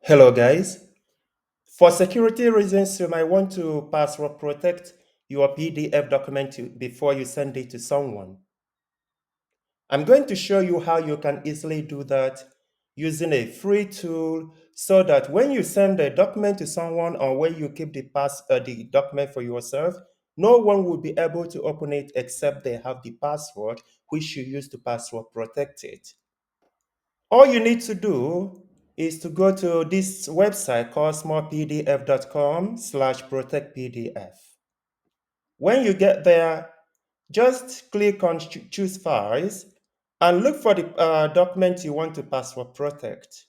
Hello guys. For security reasons, you might want to password protect your PDF document before you send it to someone. I'm going to show you how you can easily do that using a free tool so that when you send a document to someone or when you keep the document for yourself, no one will be able to open it except they have the password which you use to password protect it. All you need to do is to go to this website called smallpdf.com/protectpdf. When you get there, just click on choose files and look for the document you want to password protect.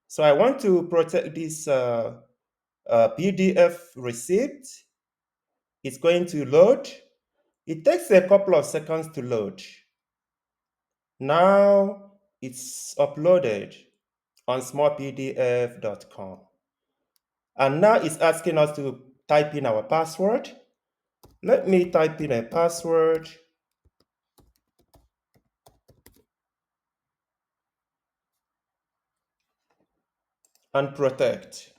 So I want to protect this PDF receipt. It's going to load. It takes a couple of seconds to load. Now it's uploaded on smallpdf.com. And now it's asking us to type in our password. Let me type in a password and protect.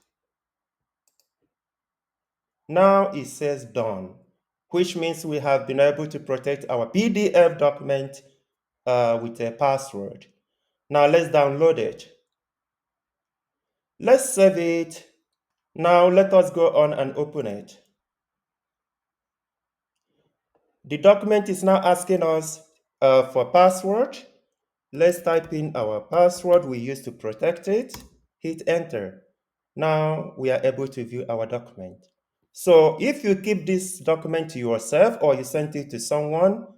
Now it says done, which means we have been able to protect our PDF document with a password. Now let's download it. Let's save it. Now let us go on and open it. The document is now asking us for password. Let's type in our password we use to protect it. Hit enter. Now we are able to view our document. So if you keep this document to yourself or you send it to someone,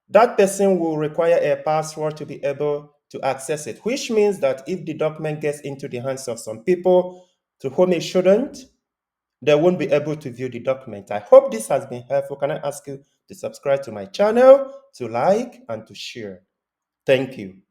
that person will require a password to be able to access it, which means that if the document gets into the hands of some people to whom it shouldn't, they won't be able to view the document. I hope this has been helpful. Can I ask you to subscribe to my channel, to like, and to share? Thank you.